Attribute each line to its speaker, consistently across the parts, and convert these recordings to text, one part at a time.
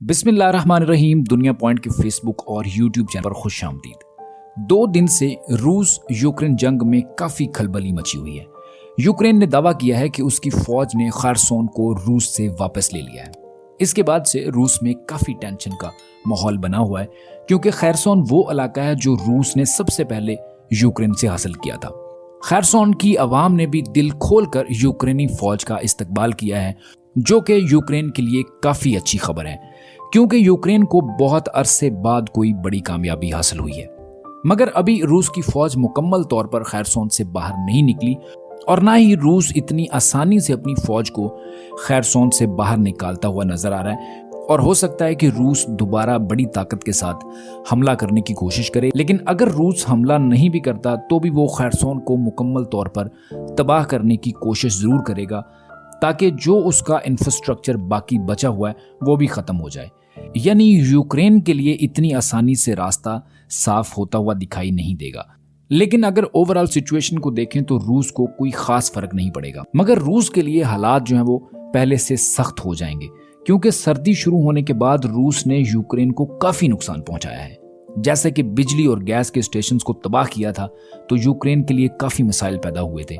Speaker 1: बिस्मिल्लाहिर्रहमानिर्रहीम। दुनिया पॉइंट के फेसबुक और यूट्यूब चैनल पर खुश आमदीद। 2 दिन से रूस यूक्रेन जंग में काफ़ी खलबली मची हुई है। यूक्रेन ने दावा किया है कि उसकी फौज ने खारसोन को रूस से वापस ले लिया है। इसके बाद से रूस में काफ़ी टेंशन का माहौल बना हुआ है, क्योंकि खैरसोन वो इलाका है जो रूस ने सबसे पहले यूक्रेन से हासिल किया था। खैरसोन की आवाम ने भी दिल खोलकर यूक्रेनी फौज का इस्तकबाल किया है, जो कि यूक्रेन के लिए काफ़ी अच्छी खबर है, क्योंकि यूक्रेन को बहुत अरसे बाद कोई बड़ी कामयाबी हासिल हुई है। मगर अभी रूस की फौज मुकम्मल तौर पर खैरसोन से बाहर नहीं निकली और ना ही रूस इतनी आसानी से अपनी फौज को खैरसोन से बाहर निकालता हुआ नजर आ रहा है। और हो सकता है कि रूस दोबारा बड़ी ताकत के साथ हमला करने की कोशिश करे, लेकिन अगर रूस हमला नहीं भी करता तो भी वो खैरसोन को मुकम्मल तौर पर तबाह करने की कोशिश ज़रूर करेगा, ताकि जो उसका इंफ्रास्ट्रक्चर बाकी बचा हुआ है वो भी ख़त्म हो जाए। यानी यूक्रेन के लिए इतनी आसानी से रास्ता साफ होता हुआ दिखाई नहीं देगा। लेकिन अगर ओवरऑल सिचुएशन को देखें तो रूस को कोई खास फर्क नहीं पड़ेगा, मगर रूस के लिए हालात जो हैं वो पहले से सख्त हो जाएंगे, क्योंकि सर्दी शुरू होने के बाद रूस ने यूक्रेन को काफी नुकसान पहुंचाया है। जैसे कि बिजली और गैस के स्टेशंस को तबाह किया था, तो यूक्रेन के लिए काफी मसाइल पैदा हुए थे।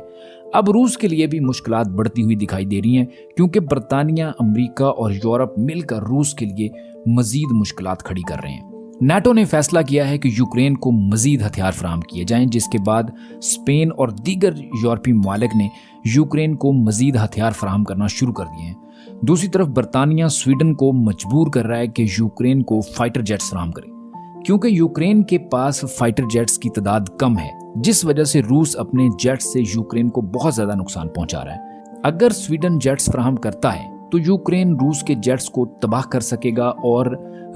Speaker 1: अब रूस के लिए भी मुश्किलात बढ़ती हुई दिखाई दे रही हैं, क्योंकि बरतानिया, अमेरिका और यूरोप मिलकर रूस के लिए मजीद मुश्किलात खड़ी कर रहे हैं। नाटो ने फैसला किया है कि यूक्रेन को मजीद हथियार फराहम किए जाएं, जिसके बाद स्पेन और दीगर यूरोपीय ममालिक ने यूक्रेन को मजीद हथियार फराहम करना शुरू कर दिए हैं। दूसरी तरफ बरतानिया स्वीडन को मजबूर कर रहा है कि यूक्रेन को फाइटर जेट्स फराहम करे, क्योंकि यूक्रेन के पास फाइटर जेट्स की तादाद कम है, जिस वजह से रूस अपने जेट्स से यूक्रेन को बहुत ज्यादा नुकसान पहुंचा रहा है। अगर स्वीडन जेट्स फराहम करता है तो यूक्रेन रूस के जेट्स को तबाह कर सकेगा और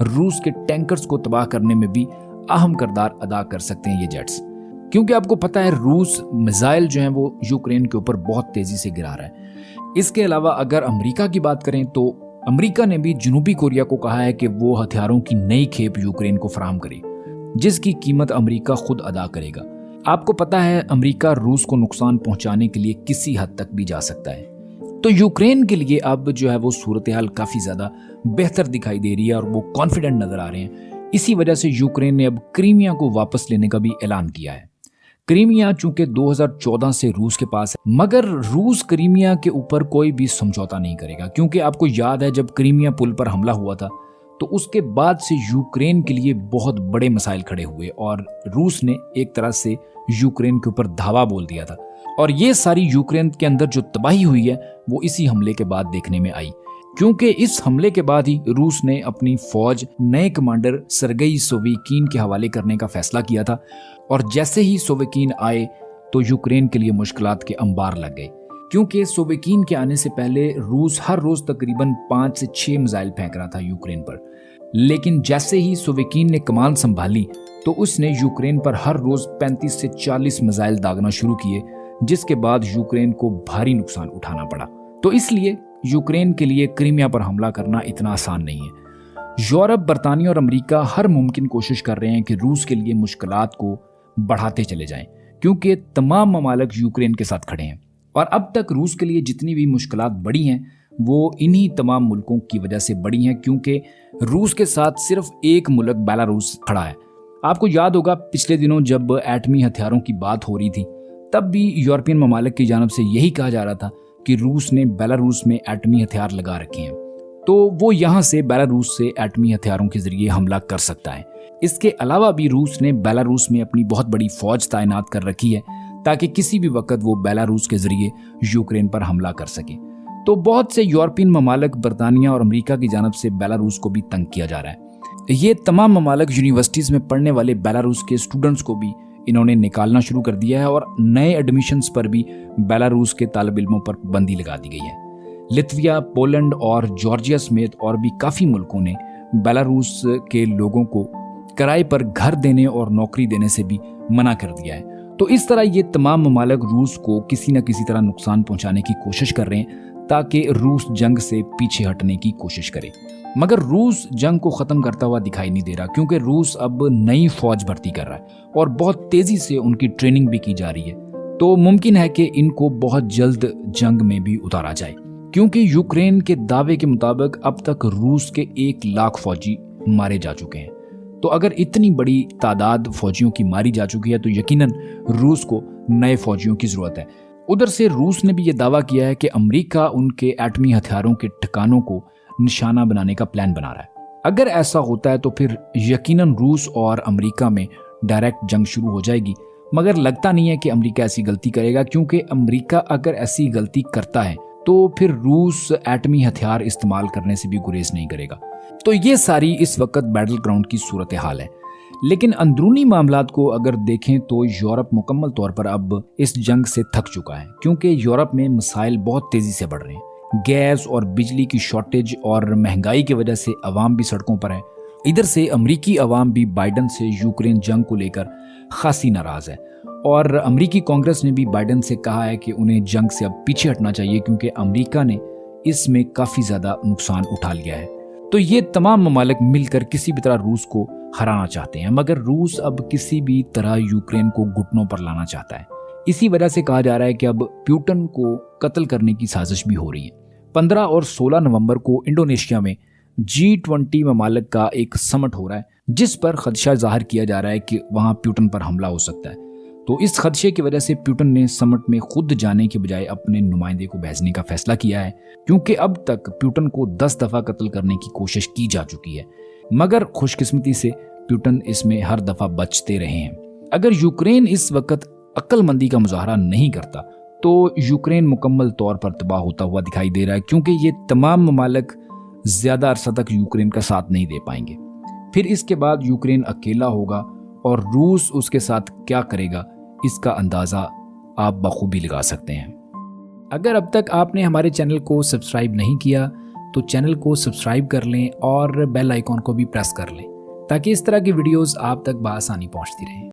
Speaker 1: रूस के टैंकर्स को तबाह करने में भी अहम किरदार अदा कर सकते हैं ये जेट्स, क्योंकि आपको पता है रूस मिसाइल जो हैं वो यूक्रेन के ऊपर बहुत तेजी से गिरा रहा है। इसके अलावा अगर अमेरिका की बात करें तो अमेरिका ने भी जनूबी कोरिया को कहा है कि वो हथियारों की नई खेप यूक्रेन को फराहम करे, जिसकी कीमत अमेरिका खुद अदा करेगा। आपको पता है अमेरिका रूस को नुकसान पहुंचाने के लिए किसी हद तक भी जा सकता है। तो यूक्रेन के लिए अब जो है वो सूरत हाल काफ़ी ज़्यादा बेहतर दिखाई दे रही है और वो कॉन्फिडेंट नज़र आ रहे हैं। इसी वजह से यूक्रेन ने अब क्रीमिया को वापस लेने का भी ऐलान किया है। क्रीमिया चूंकि 2014 से रूस के पास है, मगर रूस क्रीमिया के ऊपर कोई भी समझौता नहीं करेगा, क्योंकि आपको याद है जब क्रीमिया पुल पर हमला हुआ था तो उसके बाद से यूक्रेन के लिए बहुत बड़े मसाइल खड़े हुए और रूस ने एक तरह से यूक्रेन के ऊपर धावा बोल दिया था। और ये सारी यूक्रेन के अंदर जो तबाही हुई है वो इसी हमले के बाद देखने में आई, क्योंकि इस हमले के बाद ही रूस ने अपनी फौज नए कमांडर सरगेई सोविकीन के हवाले करने का फैसला किया था। और जैसे ही सोविकीन आए तो यूक्रेन के लिए मुश्किलात के अंबार लग गए, क्योंकि सोविकीन के आने से पहले रूस हर रोज तकरीबन 5 से 6 मिसाइल फेंक रहा था यूक्रेन पर। लेकिन जैसे ही सोविकीन ने कमान संभाली तो उसने यूक्रेन पर हर रोज 35 से 40 मिसाइल दागना शुरू किए, जिसके बाद यूक्रेन को भारी नुकसान उठाना पड़ा। तो इसलिए यूक्रेन के लिए क्रीमिया पर हमला करना इतना आसान नहीं है। यूरोप, बरतानिया और अमेरिका हर मुमकिन कोशिश कर रहे हैं कि रूस के लिए मुश्किलात को बढ़ाते चले जाएं, क्योंकि तमाम ममालिक यूक्रेन के साथ खड़े हैं। और अब तक रूस के लिए जितनी भी मुश्किलात बढ़ी हैं वो इन्हीं तमाम मुल्कों की वजह से बढ़ी हैं, क्योंकि रूस के साथ सिर्फ एक मुल्क बेलारूस खड़ा है। आपको याद होगा पिछले दिनों जब एटमी हथियारों की बात हो रही थी, तब भी यूरोपियन ममालिक की जानब से यही कहा जा रहा था कि रूस ने बेलारूस में एटमी हथियार लगा रखे हैं, तो वो यहाँ से बेलारूस से एटमी हथियारों के जरिए हमला कर सकता है। इसके अलावा भी रूस ने बेलारूस में अपनी बहुत बड़ी फौज तैनात कर रखी है, ताकि किसी भी वक्त वो बेलारूस के जरिए यूक्रेन पर हमला कर सके। तो बहुत से यूरोपियन ममालिक, बरतानिया और अमेरिका की जानब से बेलारूस को भी तंग किया जा रहा है। ये तमाम ममालिक यूनिवर्सिटीज़ में पढ़ने वाले बेलारूस के स्टूडेंट्स को भी इन्होंने निकालना शुरू कर दिया है और नए एडमिशन्स पर भी बेलारूस के तालिब इल्मों पर पाबंदी लगा दी गई है। लिथुआनिया, पोलैंड और जॉर्जिया समेत और भी काफ़ी मुल्कों ने बेलारूस के लोगों को किराए पर घर देने और नौकरी देने से भी मना कर दिया है। तो इस तरह ये तमाम ममालिक रूस को किसी न किसी तरह नुकसान पहुंचाने की कोशिश कर रहे हैं, ताकि रूस जंग से पीछे हटने की कोशिश करे। मगर रूस जंग को ख़त्म करता हुआ दिखाई नहीं दे रहा, क्योंकि रूस अब नई फौज भर्ती कर रहा है और बहुत तेज़ी से उनकी ट्रेनिंग भी की जा रही है। तो मुमकिन है कि इनको बहुत जल्द जंग में भी उतारा जाए। क्योंकि यूक्रेन के दावे के मुताबिक अब तक रूस के 1 लाख फौजी मारे जा चुके हैं। तो अगर इतनी बड़ी तादाद फौजियों की मारी जा चुकी है तो यकीनन रूस को नए फौजियों की जरूरत है। उधर से रूस ने भी ये दावा किया है कि अमेरिका उनके एटमी हथियारों के ठिकानों को निशाना बनाने का प्लान बना रहा है। अगर ऐसा होता है तो फिर यकीनन रूस और अमेरिका में डायरेक्ट जंग शुरू हो जाएगी, मगर लगता नहीं है कि अमेरिका ऐसी गलती करेगा, क्योंकि अमेरिका अगर ऐसी गलती करता है तो फिर रूस एटमी हथियार इस्तेमाल करने से भी गुरेज नहीं करेगा। तो ये सारी इस वक्त बैटल ग्राउंड की सूरत हाल है। लेकिन अंदरूनी मामलात को अगर देखें तो यूरोप मुकम्मल तौर पर अब इस जंग से थक चुका है, क्योंकि यूरोप में मसाइल बहुत तेजी से बढ़ रहे हैं। गैस और बिजली की शॉर्टेज और महंगाई की वजह से अवाम भी सड़कों पर है। इधर से अमरीकी अवाम भी बाइडन से यूक्रेन जंग को लेकर खासी नाराज है और अमरीकी कांग्रेस ने भी बाइडन से कहा है कि उन्हें जंग से अब पीछे हटना चाहिए, क्योंकि अमरीका ने इसमें काफ़ी ज़्यादा नुकसान उठा लिया है। तो ये तमाम ममालिक मिलकर किसी भी तरह रूस को हराना चाहते हैं, मगर रूस अब किसी भी तरह यूक्रेन को घुटनों पर लाना चाहता है। इसी वजह से कहा जा रहा है कि अब पुतिन को कत्ल करने की साजिश भी हो रही है। 15 और 16 नवंबर को इंडोनेशिया में G20 ममालिक का एक समिट हो रहा है, जिस पर खदशा जाहिर किया जा रहा है कि वहां पुतिन पर हमला हो सकता है। तो इस खदशे की वजह से पुतिन ने समिट में खुद जाने के बजाय अपने नुमाइंदे को भेजने का फैसला किया है, क्योंकि अब तक पुतिन को 10 दफा कत्ल करने की कोशिश की जा चुकी है, मगर खुशकिस्मती से पुतिन इसमें हर दफा बचते रहे हैं। अगर यूक्रेन इस वक्त अक्लमंदी का मुजाहरा नहीं करता तो यूक्रेन मुकम्मल तौर पर तबाह होता हुआ दिखाई दे रहा है, क्योंकि ये तमाम ममालिक ज्यादा अरसा तक यूक्रेन का साथ नहीं दे पाएंगे। फिर इसके बाद यूक्रेन अकेला होगा और रूस उसके साथ क्या करेगा इसका अंदाज़ा आप बखूबी लगा सकते हैं। अगर अब तक आपने हमारे चैनल को सब्सक्राइब नहीं किया तो चैनल को सब्सक्राइब कर लें और बेल आइकॉन को भी प्रेस कर लें, ताकि इस तरह की वीडियोस आप तक बआसानी पहुंचती रहें।